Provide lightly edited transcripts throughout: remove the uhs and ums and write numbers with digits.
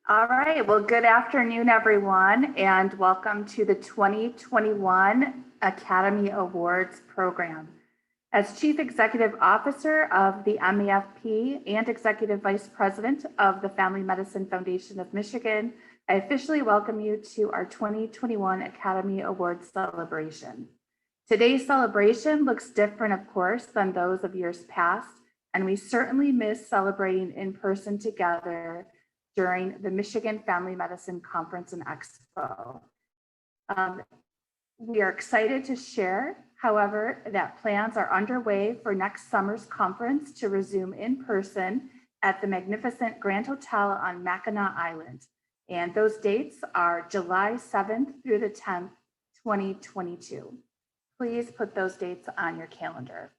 All right, well, good afternoon, everyone, and welcome to the 2021 Academy Awards program. As Chief Executive Officer of the MAFP and Executive Vice President of the Family Medicine Foundation of Michigan, I officially welcome you to our 2021 Academy Awards celebration. Today's celebration looks different, of course, than those of years past, and we certainly miss celebrating in person together during the Michigan Family Medicine Conference and Expo. We are excited to share, however, that plans are underway for next summer's conference to resume in person at the magnificent Grand Hotel on Mackinac Island. And those dates are July 7th through the 10th, 2022. Please put those dates on your calendar.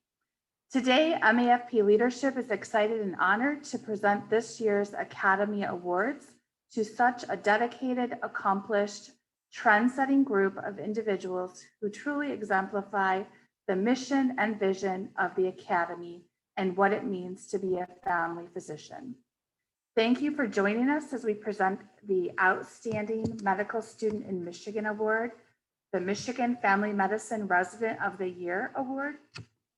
Today, MAFP leadership is excited and honored to present this year's Academy Awards to such a dedicated, accomplished, trend-setting group of individuals who truly exemplify the mission and vision of the Academy and what it means to be a family physician. Thank you for joining us as we present the Outstanding Medical Student in Michigan Award, the Michigan Family Medicine Resident of the Year Award,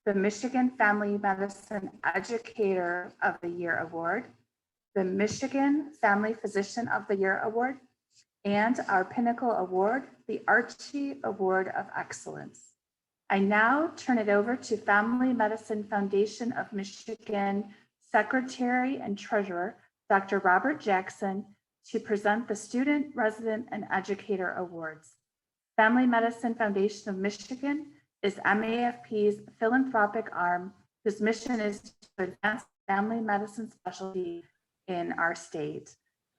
the Michigan Family Medicine Educator of the Year Award, the Michigan Family Physician of the Year Award, and our pinnacle award, the Archie Award of Excellence. I now turn it over to Family Medicine Foundation of Michigan Secretary and Treasurer, Dr. Robert Jackson, to present the Student, Resident, and Educator Awards. Family Medicine Foundation of Michigan is MAFP's philanthropic arm, whose mission is to advance family medicine specialty in our state.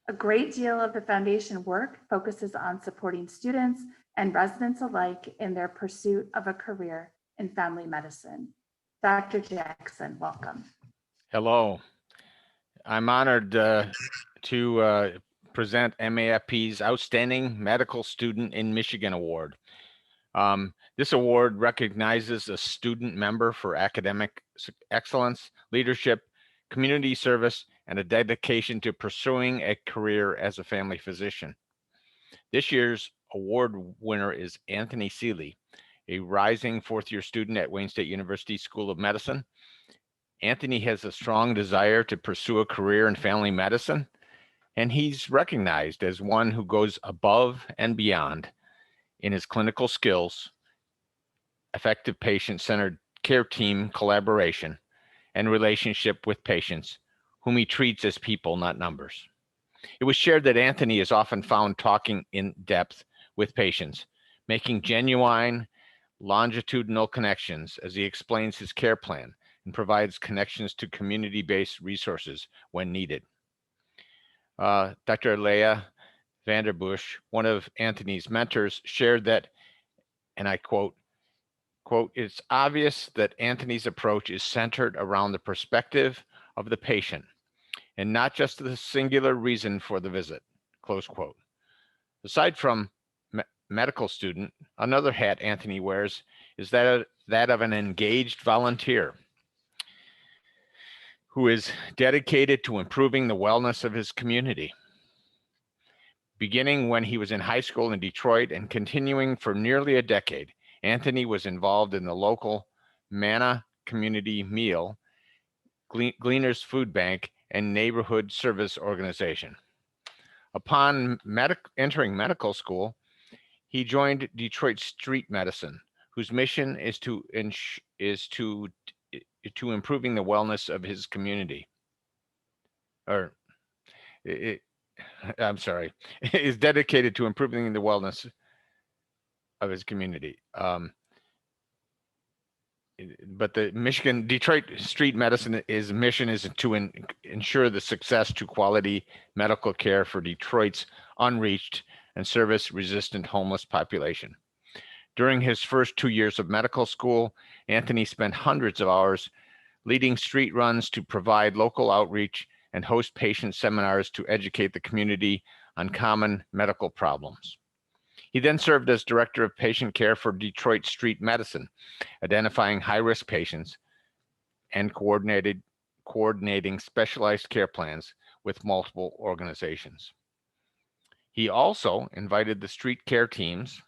A great deal of the foundation work focuses on supporting students and residents alike in their pursuit of a career in family medicine. Dr. Jackson, welcome. Hello. I'm honored to present MAFP's Outstanding Medical Student in Michigan Award. This award recognizes a student member for academic excellence, leadership, community service, and a dedication to pursuing a career as a family physician. This year's award winner is Anthony Seeley, a rising fourth-year student at Wayne State University School of Medicine. Anthony has a strong desire to pursue a career in family medicine, and he's recognized as one who goes above and beyond in his clinical skills, effective patient-centered care team collaboration, and relationship with patients, whom he treats as people, not numbers. It was shared that Anthony is often found talking in depth with patients, making genuine, longitudinal connections as he explains his care plan and provides connections to community-based resources when needed. Dr. Leah Vanderbush, one of Anthony's mentors, shared that, and I quote, "It's obvious that Anthony's approach is centered around the perspective of the patient and not just the singular reason for the visit," close quote. Aside from medical student, another hat Anthony wears is that of an engaged volunteer who is dedicated to improving the wellness of his community. Beginning when he was in high school in Detroit and continuing for nearly a decade, Anthony was involved in the local Manna Community Meal, Gleaners Food Bank, and Neighborhood Service Organization. Upon entering medical school, he joined Detroit Street Medicine, whose mission is to improving the wellness of his community. Is dedicated to improving the wellness of his community. But the Detroit Street Medicine mission is to ensure the success to quality medical care for Detroit's unreached and service-resistant homeless population. During his first 2 years of medical school, Anthony spent hundreds of hours leading street runs to provide local outreach and host patient seminars to educate the community on common medical problems. He then served as director of patient care for Detroit Street Medicine, identifying high-risk patients and coordinating specialized care plans with multiple organizations. He also invited the street care teams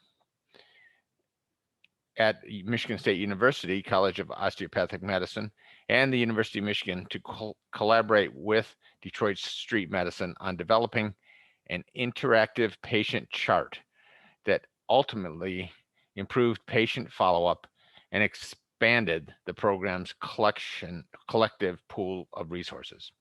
at Michigan State University College of Osteopathic Medicine and the University of Michigan to collaborate with Detroit Street Medicine on developing an interactive patient chart that ultimately improved patient follow-up and expanded the program's collective pool of resources.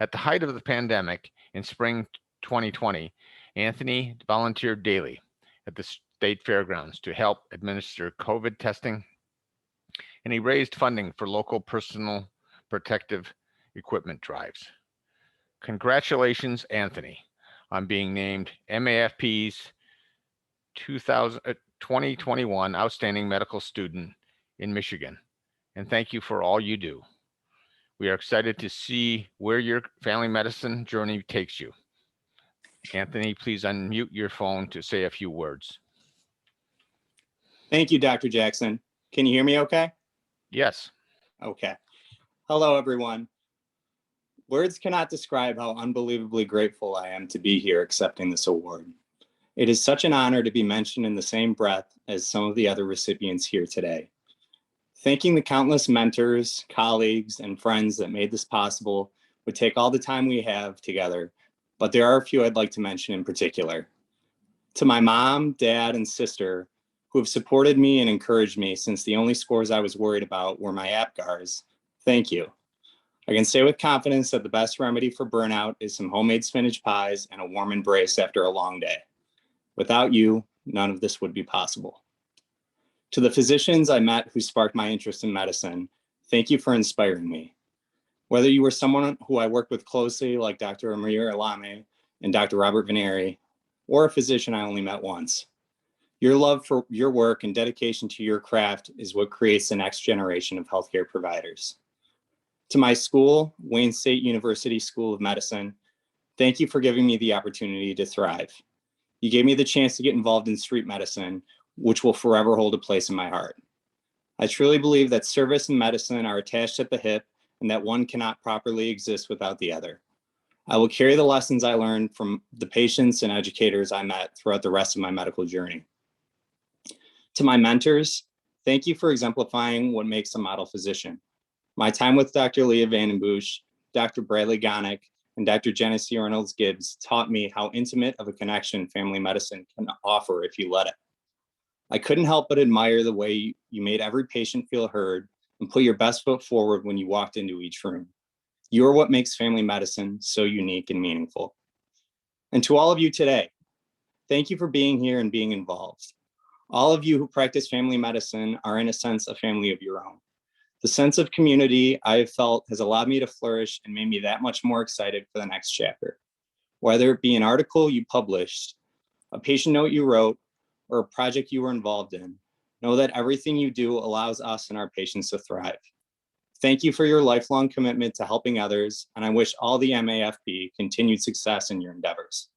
At the height of the pandemic in spring 2020, Anthony volunteered daily at the state fairgrounds to help administer COVID testing, and he raised funding for local personal protective equipment drives. Congratulations, Anthony, on being named MAFP's 2021 Outstanding Medical Student in Michigan, and thank you for all you do. We are excited to see where your family medicine journey takes you. Anthony, please unmute your phone to say a few words. Thank you, Dr. Jackson. Can you hear me okay? Yes. Okay. Hello, everyone. Words cannot describe how unbelievably grateful I am to be here accepting this award. It is such an honor to be mentioned in the same breath as some of the other recipients here today. Thanking the countless mentors, colleagues, and friends that made this possible would take all the time we have together, but there are a few I'd like to mention in particular. To my mom, dad, and sister, who have supported me and encouraged me since the only scores I was worried about were my APGARs, thank you. I can say with confidence that the best remedy for burnout is some homemade spinach pies and a warm embrace after a long day. Without you, none of this would be possible. To the physicians I met who sparked my interest in medicine, thank you for inspiring me. Whether you were someone who I worked with closely like Dr. Amir Alame and Dr. Robert Veneri, or a physician I only met once, your love for your work and dedication to your craft is what creates the next generation of healthcare providers. To my school, Wayne State University School of Medicine, thank you for giving me the opportunity to thrive. You gave me the chance to get involved in street medicine, which will forever hold a place in my heart. I truly believe that service and medicine are attached at the hip and that one cannot properly exist without the other. I will carry the lessons I learned from the patients and educators I met throughout the rest of my medical journey. To my mentors, thank you for exemplifying what makes a model physician. My time with Dr. Leah Vandenbush, Dr. Bradley Gonick, and Dr. Genesee Reynolds-Gibbs taught me how intimate of a connection family medicine can offer if you let it. I couldn't help but admire the way you made every patient feel heard and put your best foot forward when you walked into each room. You are what makes family medicine so unique and meaningful. And to all of you today, thank you for being here and being involved. All of you who practice family medicine are in a sense a family of your own. The sense of community I have felt has allowed me to flourish and made me that much more excited for the next chapter. Whether it be an article you published, a patient note you wrote, or a project you were involved in, know that everything you do allows us and our patients to thrive. Thank you for your lifelong commitment to helping others, and I wish all the MAFP continued success in your endeavors.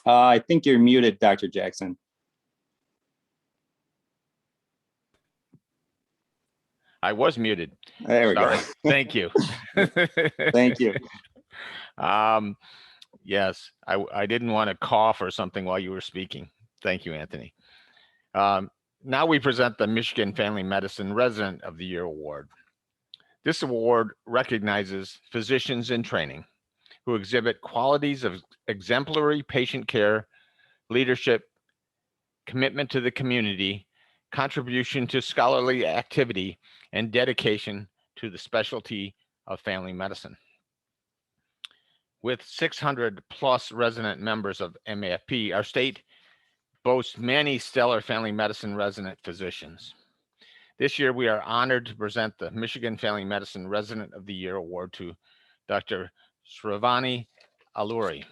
I think you're muted, Dr. Jackson. I was muted. There we Sorry. go. Thank you. Thank you. Yes, I didn't want to cough or something while you were speaking. Thank you, Anthony. Now we present the Michigan Family Medicine Resident of the Year Award. This award recognizes physicians in training who exhibit qualities of exemplary patient care, leadership, commitment to the community, contribution to scholarly activity, and dedication to the specialty of family medicine. With 600 plus resident members of MAFP, our state boasts many stellar family medicine resident physicians. This year, we are honored to present the Michigan Family Medicine Resident of the Year Award to Dr. Sravani Alluri.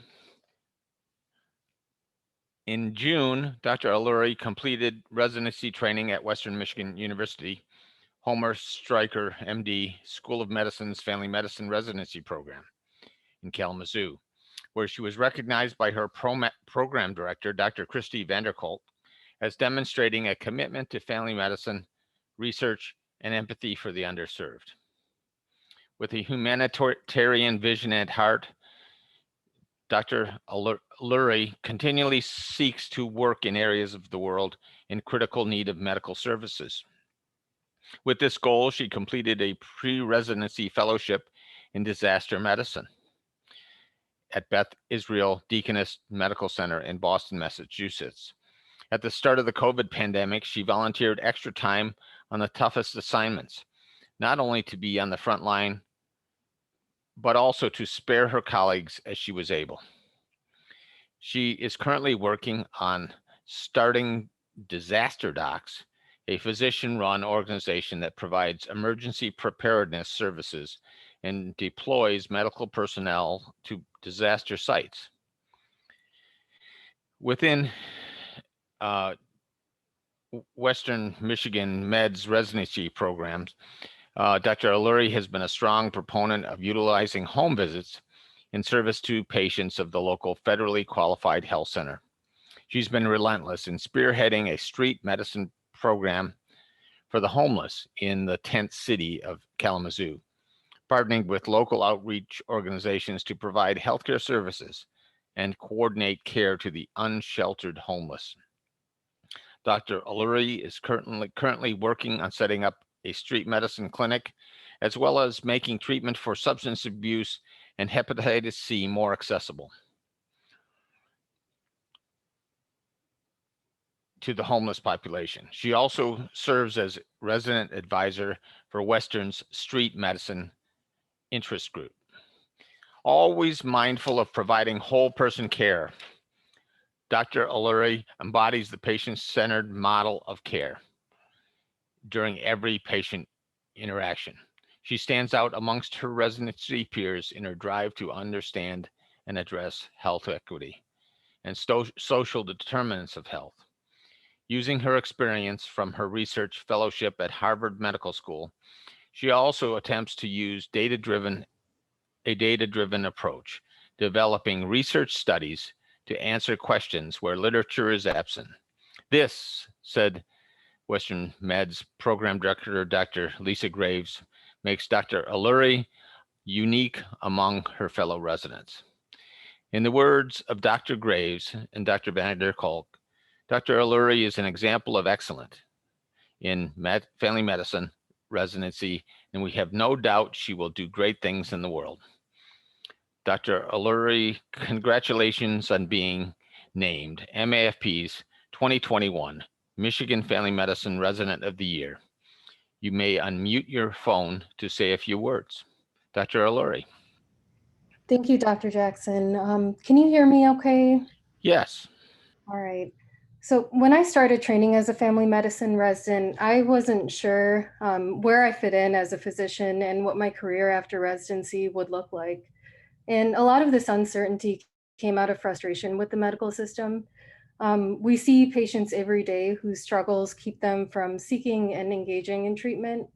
In June, Dr. Alluri completed residency training at Western Michigan University, Homer Stryker, MD, School of Medicine's Family Medicine Residency Program in Kalamazoo, where she was recognized by her program director, Dr. Kristy Vanderkolk, as demonstrating a commitment to family medicine, research, and empathy for the underserved. With a humanitarian vision at heart, Dr. Alluri continually seeks to work in areas of the world in critical need of medical services. With this goal, she completed a pre-residency fellowship in disaster medicine at Beth Israel Deaconess Medical Center in Boston, Massachusetts. At the start of the COVID pandemic, she volunteered extra time on the toughest assignments, not only to be on the front line, but also to spare her colleagues as she was able. She is currently working on starting Disaster Docs, a physician-run organization that provides emergency preparedness services and deploys medical personnel to disaster sites. Within Western Michigan Med's residency programs, Dr. Alluri has been a strong proponent of utilizing home visits in service to patients of the local federally qualified health center. She's been relentless in spearheading a street medicine program for the homeless in the tent city of Kalamazoo, partnering with local outreach organizations to provide healthcare services and coordinate care to the unsheltered homeless. Dr. Alluri is currently working on setting up a street medicine clinic, as well as making treatment for substance abuse and hepatitis C more accessible to the homeless population. She also serves as resident advisor for Western's street medicine interest group. Always mindful of providing whole person care, Dr. Alluri embodies the patient-centered model of care during every patient interaction. She stands out amongst her residency peers in her drive to understand and address health equity and social determinants of health. Using her experience from her research fellowship at Harvard Medical School, she also attempts to use a data-driven approach, developing research studies to answer questions where literature is absent. This, said Western Med's program director, Dr. Lisa Graves, makes Dr. Alluri unique among her fellow residents. In the words of Dr. Graves and Dr. Van der Kolk, Dr. Alluri is an example of excellence in family medicine residency, and we have no doubt she will do great things in the world. Dr. Alluri, congratulations on being named MAFP's 2021 Michigan Family Medicine Resident of the Year. You may unmute your phone to say a few words. Dr. Alluri. Thank you, Dr. Jackson. Can you hear me okay? Yes. All right. So when I started training as a family medicine resident, I wasn't sure where I fit in as a physician and what my career after residency would look like. And a lot of this uncertainty came out of frustration with the medical system. We see patients every day whose struggles keep them from seeking and engaging in treatment,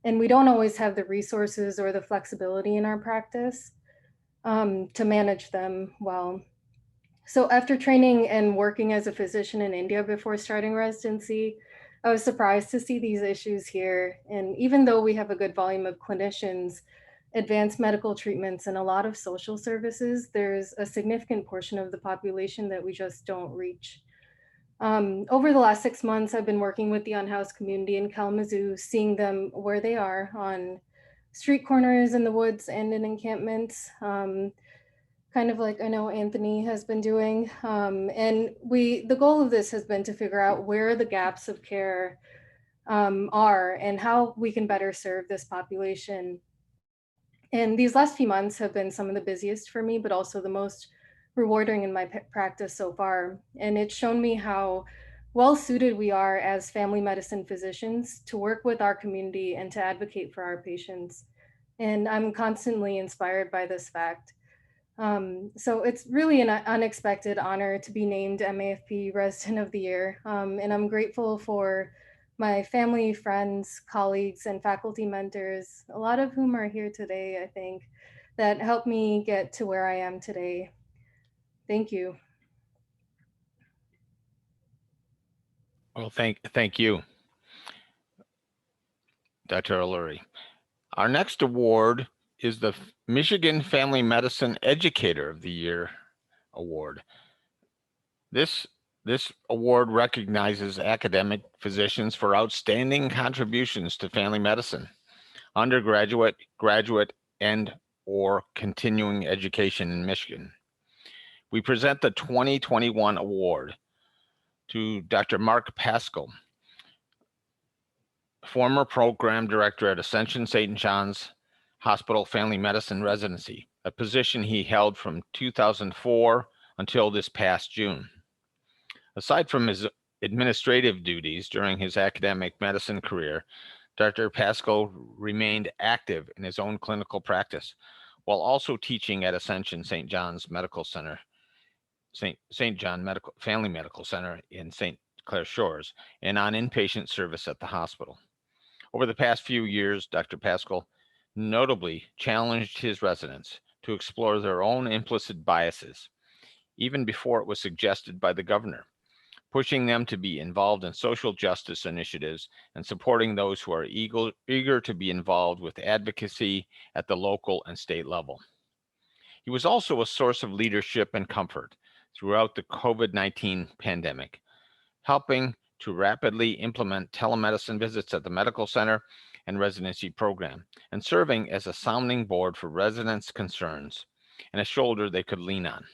and we don't always have the resources or the flexibility in our practice to manage them well. So after training and working as a physician in India before starting residency, I was surprised to see these issues here. And even though we have a good volume of clinicians, advanced medical treatments, and a lot of social services, there's a significant portion of the population that we just don't reach. Over the last 6 months, I've been working with the unhoused community in Kalamazoo, seeing them where they are on street corners, in the woods, and in encampments, kind of like I know Anthony has been doing. And the goal of this has been to figure out where the gaps of care are and how we can better serve this population. And these last few months have been some of the busiest for me, but also the most rewarding in my practice so far. And it's shown me how well suited we are as family medicine physicians to work with our community and to advocate for our patients. And I'm constantly inspired by this fact. So it's really an unexpected honor to be named MAFP Resident of the Year. And I'm grateful for my family, friends, colleagues, and faculty mentors, a lot of whom are here today, I think, that helped me get to where I am today. Thank you. Well, thank you, Dr. Alluri. Our next award is the Michigan Family Medicine Educator of the Year award. This award recognizes academic physicians for outstanding contributions to family medicine, undergraduate, graduate, and or continuing education in Michigan. We present the 2021 award to Dr. Mark Paschall, former program director at Ascension St. John's Hospital Family Medicine Residency, a position he held from 2004 until this past June. Aside from his administrative duties during his academic medicine career, Dr. Paschall remained active in his own clinical practice while also teaching at Ascension St. John's Medical Center, St. John Family Medical Center in St. Clair Shores, and on inpatient service at the hospital. Over the past few years, Dr. Paschall notably challenged his residents to explore their own implicit biases, even before it was suggested by the governor, pushing them to be involved in social justice initiatives and supporting those who are eager to be involved with advocacy at the local and state level. He was also a source of leadership and comfort throughout the COVID-19 pandemic, helping to rapidly implement telemedicine visits at the medical center and residency program, and serving as a sounding board for residents' concerns and a shoulder they could lean on.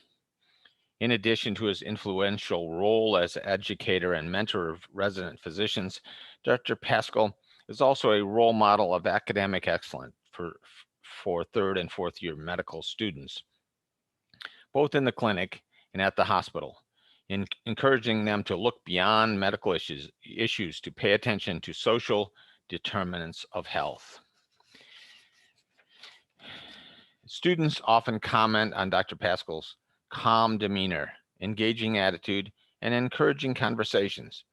In addition to his influential role as educator and mentor of resident physicians, Dr. Paschall is also a role model of academic excellence for third and fourth year medical students, both in the clinic and at the hospital, in encouraging them to look beyond medical issues to pay attention to social determinants of health. Students often comment on Dr. Paschall's calm demeanor, engaging attitude, and encouraging conversations.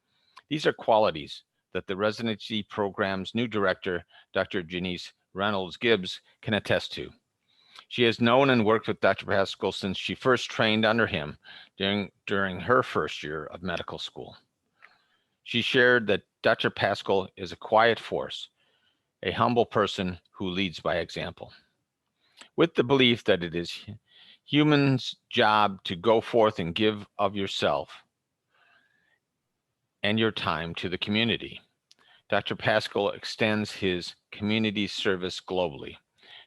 These are qualities that the residency program's new director, Dr. Janice Reynolds Gibbs, can attest to. She has known and worked with Dr. Paschall since she first trained under him during her first year of medical school. She shared that Dr. Paschall is a quiet force, a humble person who leads by example, with the belief that it is humans' job to go forth and give of yourself and your time to the community. Dr. Paschall extends his community service globally.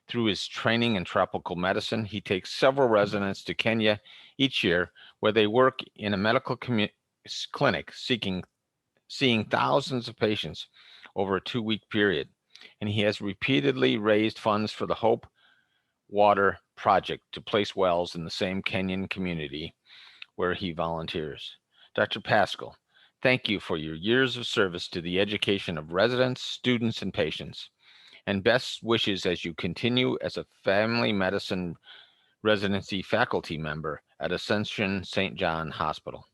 Through his training in tropical medicine, he takes several residents to Kenya each year, where they work in a medical clinic seeing thousands of patients over a 2-week period. And he has repeatedly raised funds for the Hope Water Project to place wells in the same Kenyan community where he volunteers. Dr. Paschall, thank you for your years of service to the education of residents, students, and patients, and best wishes as you continue as a family medicine residency faculty member at Ascension St. John Hospital.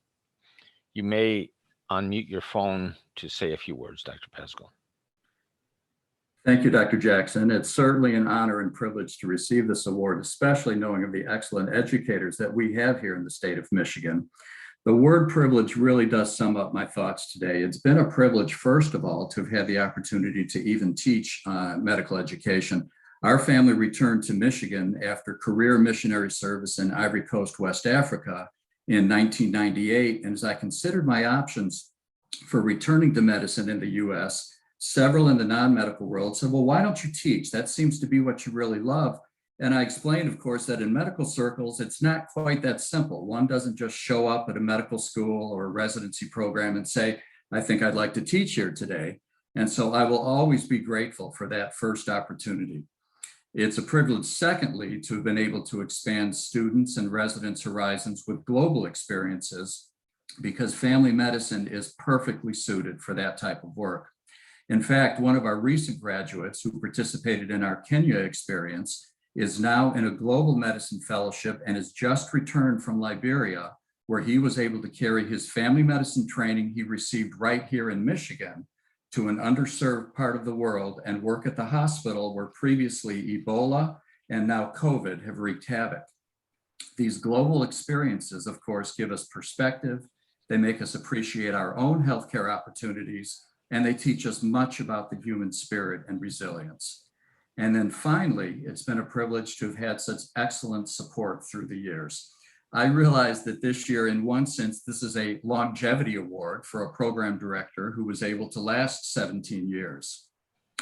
You may unmute your phone to say a few words, Dr. Paschall. Thank you, Dr. Jackson. It's certainly an honor and privilege to receive this award, especially knowing of the excellent educators that we have here in the state of Michigan. The word privilege really does sum up my thoughts today. It's been a privilege, first of all, to have had the opportunity to even teach medical education. Our family returned to Michigan after career missionary service in Ivory Coast, West Africa in 1998. And as I considered my options for returning to medicine in the US, several in the non-medical world said, well, why don't you teach? That seems to be what you really love. And I explained, of course, that in medical circles, it's not quite that simple. One doesn't just show up at a medical school or a residency program and say, I think I'd like to teach here today. And so I will always be grateful for that first opportunity. It's a privilege, secondly, to have been able to expand students and residents' horizons with global experiences, because family medicine is perfectly suited for that type of work. In fact, one of our recent graduates who participated in our Kenya experience is now in a global medicine fellowship and has just returned from Liberia, where he was able to carry his family medicine training he received right here in Michigan to an underserved part of the world and work at the hospital where previously Ebola and now COVID have wreaked havoc. These global experiences, of course, give us perspective They make us appreciate our own healthcare opportunities, and they teach us much about the human spirit and resilience. And then finally, it's been a privilege to have had such excellent support through the years. I realize that this year, in one sense, this is a longevity award for a program director who was able to last 17 years.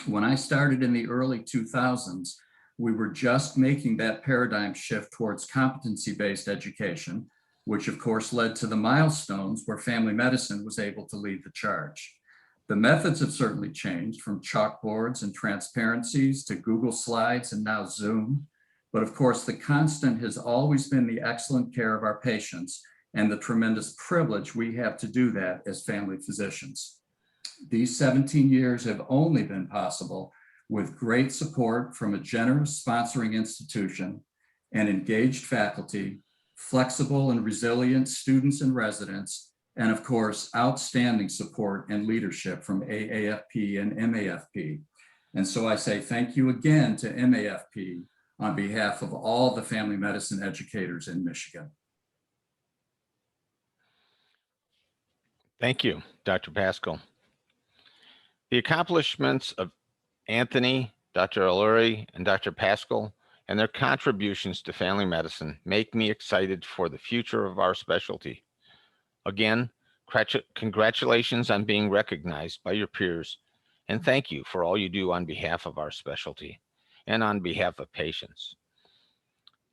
When I started in the early 2000s, we were just making that paradigm shift towards competency-based education, which of course led to the milestones where family medicine was able to lead the charge. The methods have certainly changed, from chalkboards and transparencies to Google Slides and now Zoom. But of course, the constant has always been the excellent care of our patients and the tremendous privilege we have to do that as family physicians. These 17 years have only been possible with great support from a generous sponsoring institution and engaged faculty, flexible and resilient students and residents, and of course, outstanding support and leadership from AAFP and MAFP. And so I say thank you again to MAFP on behalf of all the family medicine educators in Michigan. Thank you, Dr. Paschall. The accomplishments of Anthony, Dr. Alluri, and Dr. Paschall and their contributions to family medicine make me excited for the future of our specialty. Again, congratulations on being recognized by your peers, and thank you for all you do on behalf of our specialty and on behalf of patients.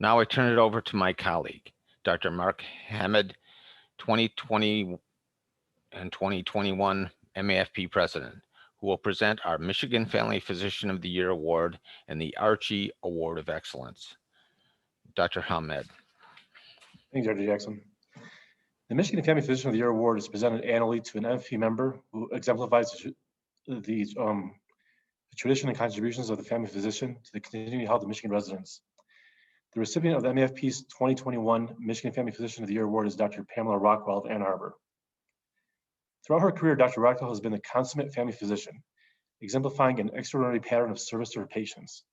Now I turn it over to my colleague, Dr. Mark Hamed, 2020 and 2021 MAFP President, who will present our Michigan Family Physician of the Year Award and the Archie Award of Excellence. Dr. Hamed. Thanks, Dr. Jackson. The Michigan Family Physician of the Year Award is presented annually to an MFP member who exemplifies the tradition and contributions of the family physician to the continuing health of Michigan residents. The recipient of the MAFP's 2021 Michigan Family Physician of the Year Award is Dr. Pamela Rockwell of Ann Arbor. Throughout her career, Dr. Rockwell has been a consummate family physician, exemplifying an extraordinary pattern of service to her patients.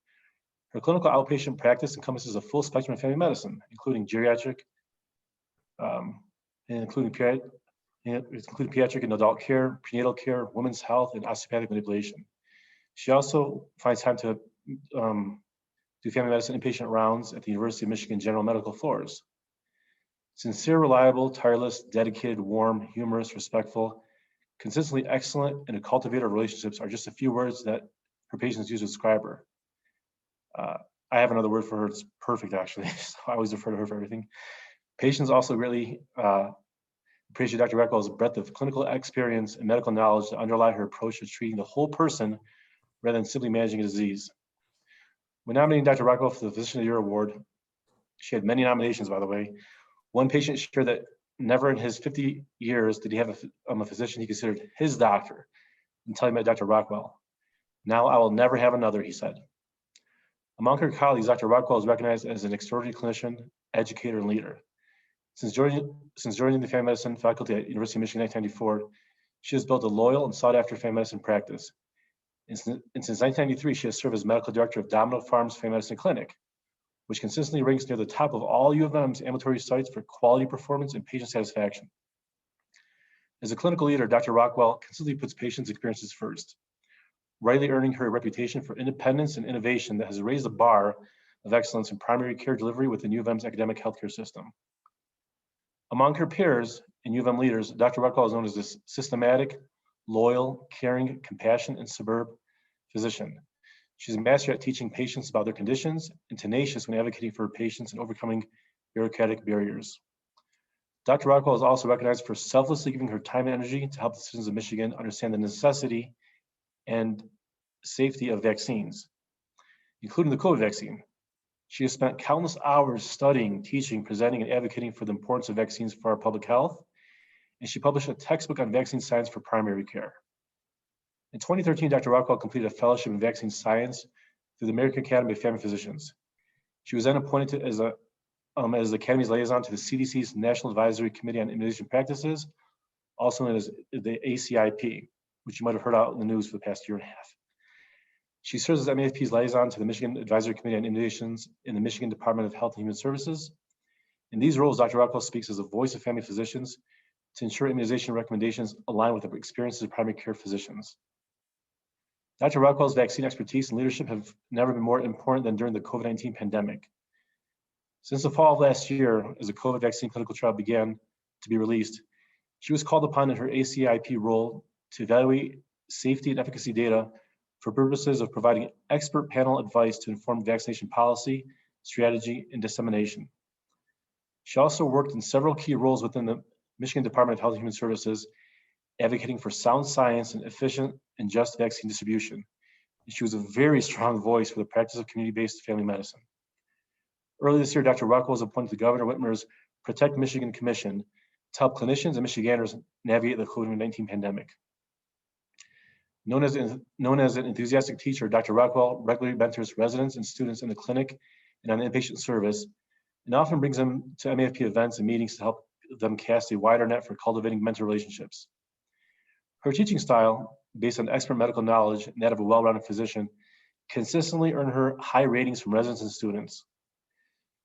Her clinical outpatient practice encompasses a full spectrum of family medicine, including geriatric, including pediatric and adult care, prenatal care, women's health, and osteopathic manipulation. She also finds time to do family medicine inpatient rounds at the University of Michigan General Medical floors. Sincere, reliable, tireless, dedicated, warm, humorous, respectful, consistently excellent, and a cultivator of relationships are just a few words that her patients use to describe her. I have another word for her. It's perfect, actually. So I always refer to her for everything. Patients also really appreciate Dr. Rockwell's breadth of clinical experience and medical knowledge that underlie her approach to treating the whole person rather than simply managing a disease. When nominating Dr. Rockwell for the Physician of the Year Award, she had many nominations, by the way. One patient shared that never in his 50 years did he have a physician he considered his doctor until he met Dr. Rockwell. Now I will never have another, he said. Among her colleagues, Dr. Rockwell is recognized as an extraordinary clinician, educator, and leader. Since joining the family medicine faculty at University of Michigan in 1994, she has built a loyal and sought-after family medicine practice. And since 1993, she has served as medical director of Domino Farms Family Medicine Clinic, which consistently ranks near the top of all U of M's ambulatory sites for quality performance and patient satisfaction. As a clinical leader, Dr. Rockwell consistently puts patients' experiences first, rightly earning her a reputation for independence and innovation that has raised the bar of excellence in primary care delivery within U of M's academic healthcare system. Among her peers and U of M leaders, Dr. Rockwell is known as this systematic, loyal, caring, compassionate, and superb physician. She's a master at teaching patients about their conditions and tenacious when advocating for her patients and overcoming bureaucratic barriers. Dr. Rockwell is also recognized for selflessly giving her time and energy to help the citizens of Michigan understand the necessity and safety of vaccines, including the COVID vaccine. She has spent countless hours studying, teaching, presenting, and advocating for the importance of vaccines for our public health, and she published a textbook on vaccine science for primary care. In 2013, Dr. Rockwell completed a fellowship in vaccine science through the American Academy of Family Physicians. She was then appointed as the Academy's liaison to the CDC's National Advisory Committee on Immunization Practices, also known as the ACIP, which you might have heard out in the news for the past year and a half. She serves as MAFP's liaison to the Michigan Advisory Committee on Immunizations in the Michigan Department of Health and Human Services. In these roles, Dr. Rockwell speaks as a voice of family physicians, to ensure immunization recommendations align with the experiences of primary care physicians. Dr. Rockwell's vaccine expertise and leadership have never been more important than during the COVID-19 pandemic. Since the fall of last year, as the COVID vaccine clinical trial began to be released, she was called upon in her ACIP role to evaluate safety and efficacy data for purposes of providing expert panel advice to inform vaccination policy, strategy, and dissemination. She also worked in several key roles within the Michigan Department of Health and Human Services, advocating for sound science and efficient and just vaccine distribution. And she was a very strong voice for the practice of community-based family medicine. Earlier this year, Dr. Rockwell was appointed to Governor Whitmer's Protect Michigan Commission to help clinicians and Michiganders navigate the COVID-19 pandemic. Known as an enthusiastic teacher, Dr. Rockwell regularly mentors residents and students in the clinic and on inpatient service, and often brings them to MAFP events and meetings to help them cast a wider net for cultivating mentor relationships. Her teaching style, based on expert medical knowledge and that of a well-rounded physician, consistently earned her high ratings from residents and students.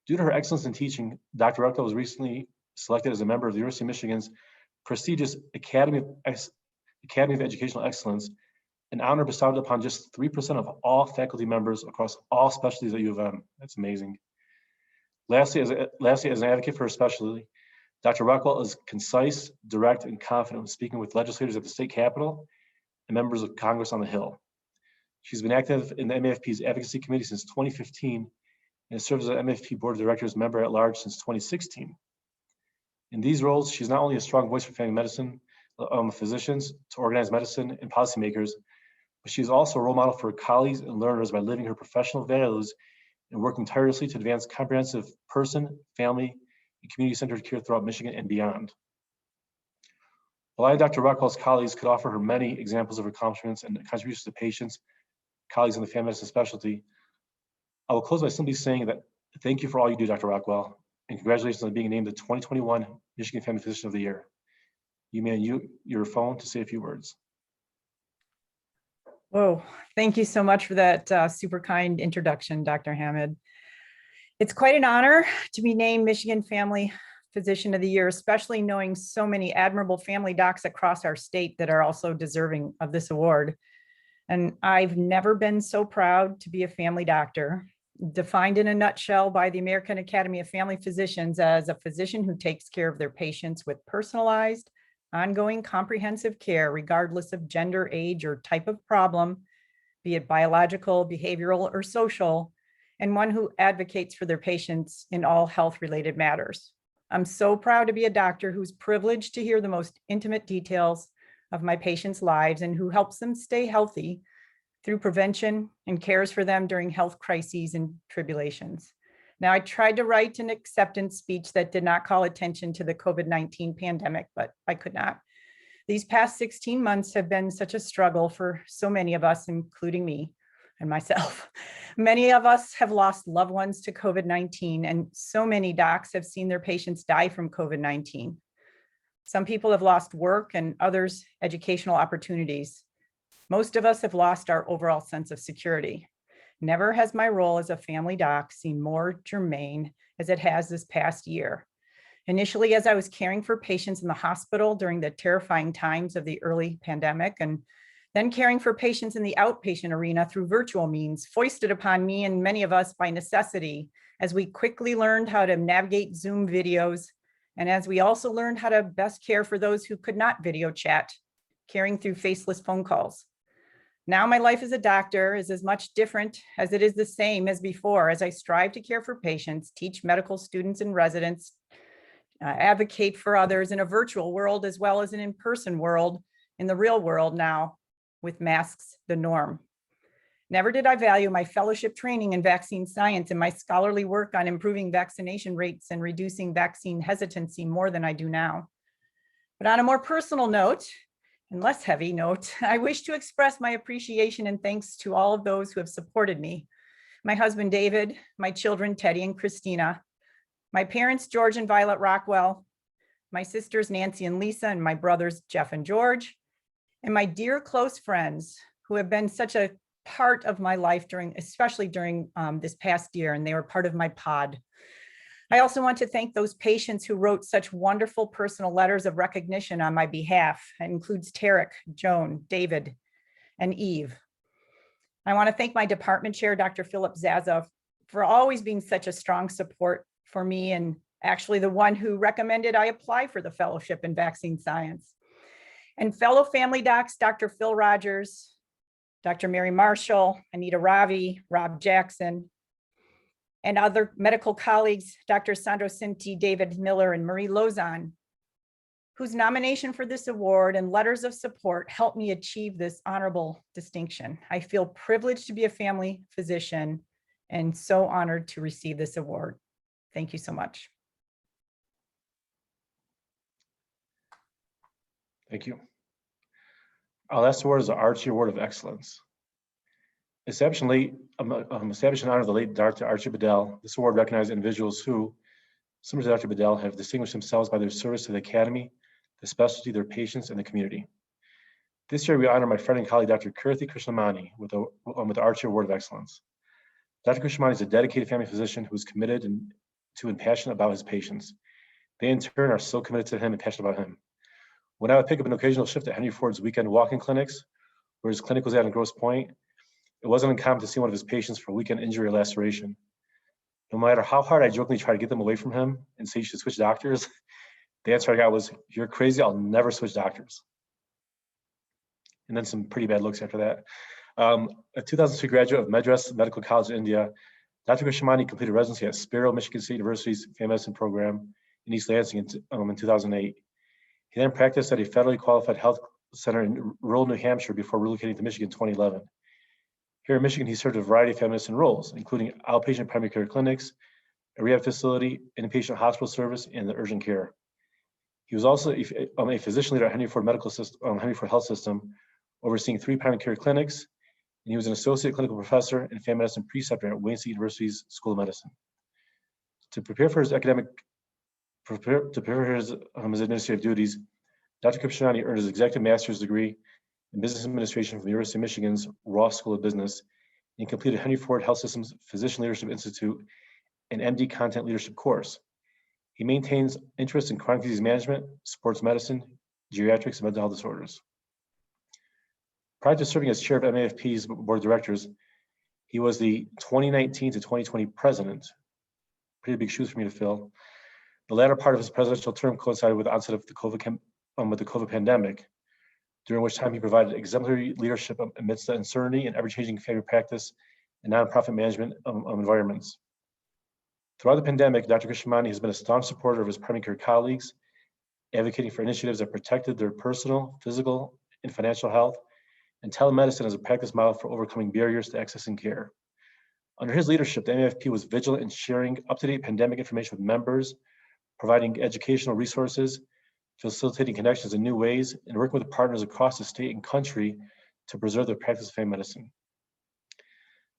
Due to her excellence in teaching, Dr. Rockwell was recently selected as a member of the University of Michigan's prestigious Academy of Educational Excellence, an honor bestowed upon just 3% of all faculty members across all specialties at U of M. That's amazing. Lastly, as an advocate for her specialty, Dr. Rockwell is concise, direct, and confident when speaking with legislators at the state capitol and members of Congress on the Hill. She's been active in the MAFP's advocacy committee since 2015 and has served as an MAFP board of directors member at large since 2016. In these roles, she's not only a strong voice for family medicine, physicians to organize medicine and policymakers, but she's also a role model for colleagues and learners by living her professional values and working tirelessly to advance comprehensive person, family, and community-centered care throughout Michigan and beyond. While I and Dr. Rockwell's colleagues could offer her many examples of her accomplishments and contributions to patients, colleagues in the family medicine specialty, I will close by simply saying that thank you for all you do, Dr. Rockwell, and congratulations on being named the 2021 Michigan Family Physician of the Year. You may unmute your phone to say a few words. Whoa, thank you so much for that super kind introduction, Dr. Hamid. It's quite an honor to be named Michigan Family Physician of the Year, especially knowing so many admirable family docs across our state that are also deserving of this award. And I've never been so proud to be a family doctor, defined in a nutshell by the American Academy of Family Physicians as a physician who takes care of their patients with personalized, ongoing comprehensive care, regardless of gender, age, or type of problem, be it biological, behavioral, or social, and one who advocates for their patients in all health-related matters. I'm so proud to be a doctor who's privileged to hear the most intimate details of my patients' lives and who helps them stay healthy through prevention and cares for them during health crises and tribulations. Now, I tried to write an acceptance speech that did not call attention to the COVID-19 pandemic, but I could not. These past 16 months have been such a struggle for so many of us, including me and myself. Many of us have lost loved ones to COVID-19, and so many docs have seen their patients die from COVID-19. Some people have lost work and others educational opportunities. Most of us have lost our overall sense of security. Never has my role as a family doc seemed more germane as it has this past year. Initially, as I was caring for patients in the hospital during the terrifying times of the early pandemic, and then caring for patients in the outpatient arena through virtual means, foisted upon me and many of us by necessity, as we quickly learned how to navigate Zoom videos, and as we also learned how to best care for those who could not video chat, caring through faceless phone calls. Now my life as a doctor is as much different as it is the same as before, as I strive to care for patients, teach medical students and residents, advocate for others in a virtual world as well as an in-person world, in the real world now, with masks the norm. Never did I value my fellowship training in vaccine science and my scholarly work on improving vaccination rates and reducing vaccine hesitancy more than I do now. But on a more personal note, and less heavy note, I wish to express my appreciation and thanks to all of those who have supported me. My husband, David, my children, Teddy and Christina, my parents, George and Violet Rockwell, my sisters, Nancy and Lisa, and my brothers, Jeff and George, and my dear close friends who have been such a part of my life especially during this past year, and they were part of my pod. I also want to thank those patients who wrote such wonderful personal letters of recognition on my behalf. It includes Tarek, Joan, David, and Eve. I want to thank my department chair, Dr. Philip Zaza, for always being such a strong support for me, and actually the one who recommended I apply for the fellowship in vaccine science. And fellow family docs, Dr. Phil Rogers, Dr. Mary Marshall, Anita Ravi, Rob Jackson, and other medical colleagues, Dr. Sandro Cinti, David Miller, and Marie Lozon, whose nomination for this award and letters of support helped me achieve this honorable distinction. I feel privileged to be a family physician and so honored to receive this award. Thank you so much. Thank you. Our last award is the Archie Award of Excellence. Established in honor of the late Dr. Archie Bedell, this award recognizes individuals who, similar to Dr. Bedell, have distinguished themselves by their service to the Academy, the specialty, their patients, and the community. This year, we honor my friend and colleague, Dr. Keerthy Krishnamani, with the Archie Award of Excellence. Dr. Krishnamani is a dedicated family physician who is committed to and passionate about his patients. They, in turn, are so committed to him and passionate about him. When I would pick up an occasional shift at Henry Ford's weekend walk-in clinics, where his clinic was at in Grosse Pointe, it wasn't uncommon to see one of his patients for a weekend injury or laceration. No matter how hard I jokingly tried to get them away from him and say you should switch doctors, the answer I got was, "You're crazy, I'll never switch doctors." And then some pretty bad looks after that. A 2003 graduate of Madras Medical College in India, Dr. Krishnamani completed residency at Sparrow, Michigan State University's family medicine program in East Lansing in 2008. He then practiced at a federally qualified health center in rural New Hampshire before relocating to Michigan in 2011. Here in Michigan, he served a variety of family medicine roles, including outpatient primary care clinics, a rehab facility, inpatient hospital service, and the urgent care. He was also a physician leader at Henry Ford Health System, overseeing 3 primary care clinics, and he was an associate clinical professor and family medicine preceptor at Wayne State University's School of Medicine. To prepare for his administrative duties, Dr. Krishnamani earned his executive master's degree in business administration from the University of Michigan's Ross School of Business and completed Henry Ford Health System's Physician Leadership Institute and MD Content Leadership course. He maintains interest in chronic disease management, sports medicine, geriatrics, and mental health disorders. Prior to serving as chair of MAFP's board of directors, he was the 2019 to 2020 president. Pretty big shoes for me to fill. The latter part of his presidential term coincided with the onset of the COVID pandemic, during which time he provided exemplary leadership amidst the uncertainty and ever-changing family practice and nonprofit management environments. Throughout the pandemic, Dr. Krishnamani has been a staunch supporter of his primary care colleagues, advocating for initiatives that protected their personal, physical, and financial health, and telemedicine as a practice model for overcoming barriers to accessing care. Under his leadership, the MAFP was vigilant in sharing up-to-date pandemic information with members, providing educational resources, facilitating connections in new ways, and working with partners across the state and country to preserve the practice of family medicine.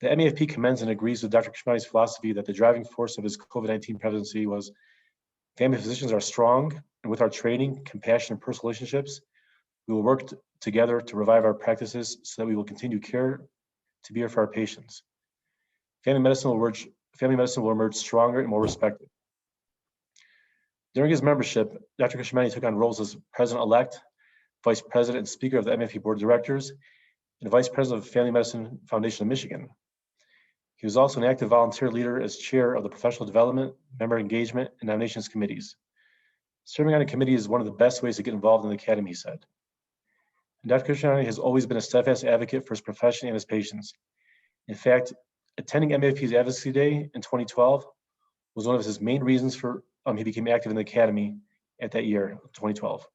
The MAFP commends and agrees with Dr. Krishnamani's philosophy that the driving force of his COVID-19 presidency was family physicians are strong, and with our training, compassion, and personal relationships, we will work together to revive our practices so that we will continue to be here for our patients. Family medicine will emerge stronger and more respected. During his membership, Dr. Krishnamani took on roles as president-elect, vice president and speaker of the MAFP board of directors, and vice president of the Family Medicine Foundation of Michigan. He was also an active volunteer leader as chair of the professional development, member engagement, and nominations committees. Serving on a committee is one of the best ways to get involved in the academy, he said. And Dr. Krishnamani has always been a steadfast advocate for his profession and his patients. In fact, attending MAFP's Advocacy Day in 2012 was one of his main reasons for he became active in the academy at that year, 2012.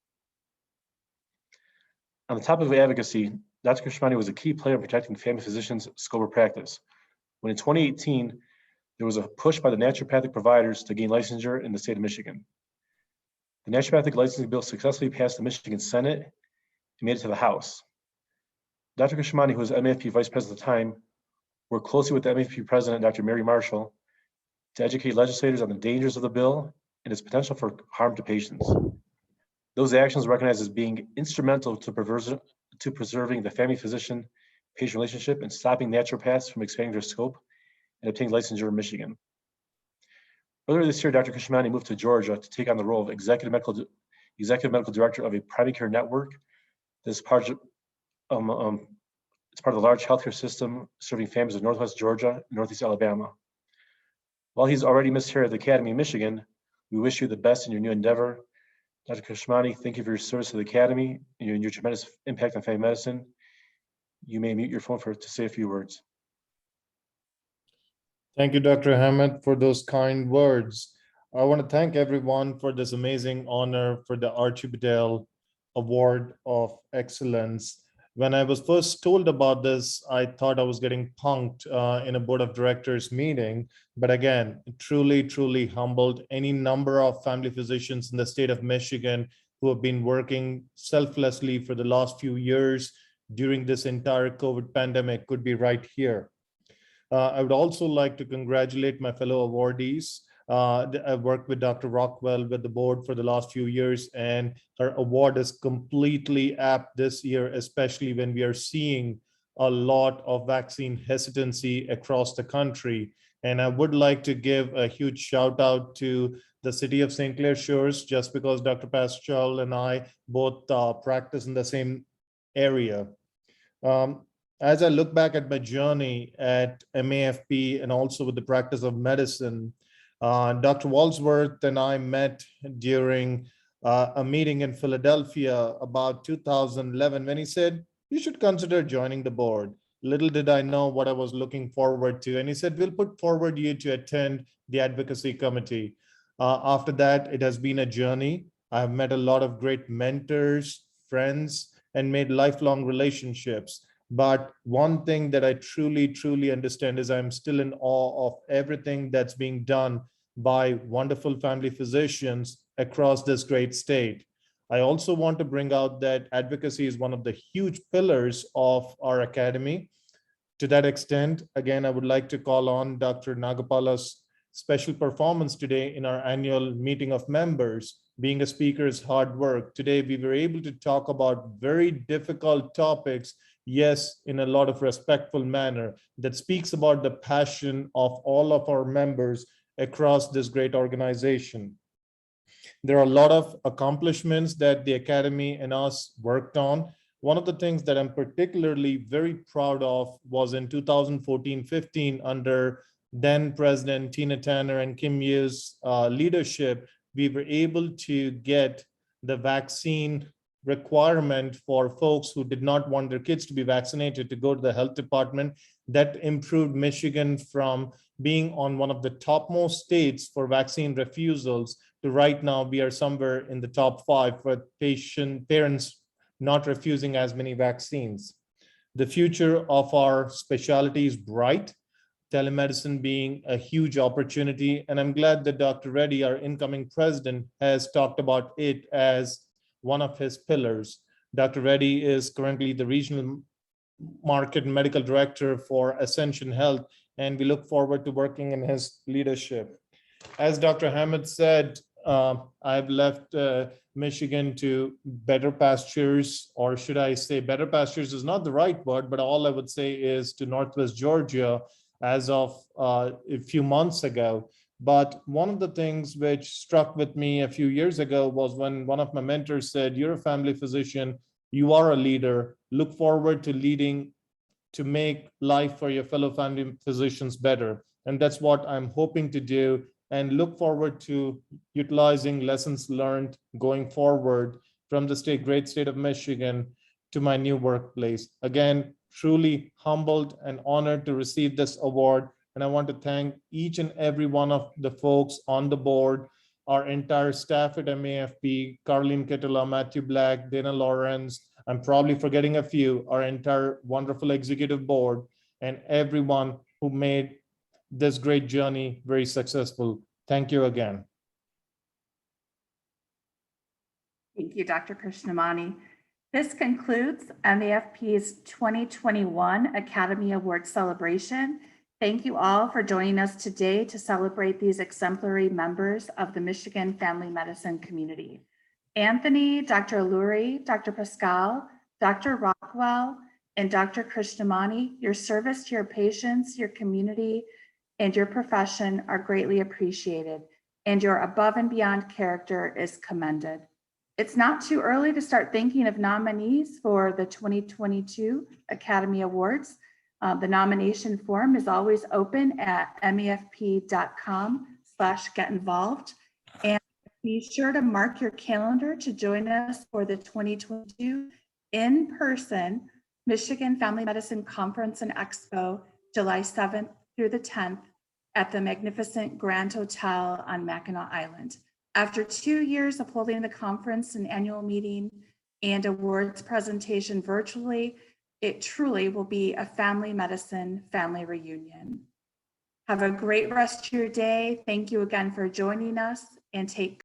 On the topic of advocacy, Dr. Krishnamani was a key player in protecting family physicians' scope of practice. When in 2018, there was a push by the naturopathic providers to gain licensure in the state of Michigan. The naturopathic licensing bill successfully passed the Michigan Senate and made it to the House. Dr. Krishnamani, who was MAFP vice president at the time, worked closely with the MAFP president, Dr. Mary Marshall, to educate legislators on the dangers of the bill and its potential for harm to patients. Those actions were recognized as being instrumental to preserving the family physician-patient relationship and stopping naturopaths from expanding their scope and obtaining licensure in Michigan. Earlier this year, Dr. Krishnamani moved to Georgia to take on the role of Executive Medical Director of a primary care network. This part, it's part of the large healthcare system serving families of Northwest Georgia and Northeast Alabama. While he's already missed here at the Academy in Michigan, we wish you the best in your new endeavor. Dr. Krishnamani, thank you for your service to the Academy and your tremendous impact on family medicine. You may mute your phone to say a few words. Thank you, Dr. Hammett, for those kind words. I want to thank everyone for this amazing honor for the Archie Award of Excellence. When I was first told about this, I thought I was getting punked in a board of directors meeting. But again, truly, truly humbled. Any number of family physicians in the state of Michigan who have been working selflessly for the last few years during this entire COVID pandemic could be right here. I would also like to congratulate my fellow awardees. I've worked with Dr. Rockwell with the board for the last few years, and her award is completely apt this year, especially when we are seeing a lot of vaccine hesitancy across the country. And I would like to give a huge shout out to the city of St. Clair Shores, just because Dr. Paschall and I both practice in the same area. As I look back at my journey at MAFP and also with the practice of medicine, Dr. Walsworth and I met during a meeting in Philadelphia about 2011 when he said, you should consider joining the board. Little did I know what I was looking forward to. And he said, we'll put forward you to attend the advocacy committee. After that, it has been a journey. I've met a lot of great mentors, friends, and made lifelong relationships. But one thing that I truly, truly understand is I'm still in awe of everything that's being done by wonderful family physicians across this great state. I also want to bring out that advocacy is one of the huge pillars of our academy. To that extent, again, I would like to call on Dr. Nagapala's special performance today in our annual meeting of members. Being a speaker is hard work. Today, we were able to talk about very difficult topics, yes, in a lot of respectful manner that speaks about the passion of all of our members across this great organization. There are a lot of accomplishments that the Academy and us worked on. One of the things that I'm particularly very proud of was in 2014-15 under then President Tina Tanner and Kim Yu's leadership, we were able to get the vaccine requirement for folks who did not want their kids to be vaccinated to go to the health department. That improved Michigan from being on one of the topmost states for vaccine refusals to right now we are somewhere in the top 5 for parents not refusing as many vaccines. The future of our specialty is bright, telemedicine being a huge opportunity. And I'm glad that Dr. Reddy, our incoming president, has talked about it as one of his pillars. Dr. Reddy is currently the regional market and medical director for Ascension Health, and we look forward to working in his leadership. As Dr. Hammett said, I've left Michigan to better pastures, or should I say better pastures is not the right word, but all I would say is to Northwest Georgia as of a few months ago. But one of the things which struck with me a few years ago was when one of my mentors said, you're a family physician, you are a leader, look forward to leading to make life for your fellow family physicians better. And that's what I'm hoping to do, and look forward to utilizing lessons learned going forward from the great state of Michigan to my new workplace. Again, truly humbled and honored to receive this award. And I want to thank each and every one of the folks on the board, our entire staff at MAFP, Carlene Ketela, Matthew Black, Dana Lawrence, I'm probably forgetting a few, our entire wonderful executive board, and everyone who made this great journey very successful. Thank you again. Thank you, Dr. Krishnamani. This concludes MAFP's 2021 Academy Award celebration. Thank you all for joining us today to celebrate these exemplary members of the Michigan family medicine community. Anthony, Dr. Alluri, Dr. Paschall, Dr. Rockwell, and Dr. Krishnamani, your service to your patients, your community, and your profession are greatly appreciated. and your above and beyond character is commended. It's not too early to start thinking of nominees for the 2022 Academy Awards. The nomination form is always open at mefp.com/get-involved. And be sure to mark your calendar to join us for the 2022 in-person Michigan Family Medicine Conference and Expo, July 7th through the 10th at the magnificent Grand Hotel on Mackinac Island. After 2 years of holding the conference and annual meeting and awards presentation virtually, it truly will be a family medicine family reunion. Have a great rest of your day. Thank you again for joining us, and take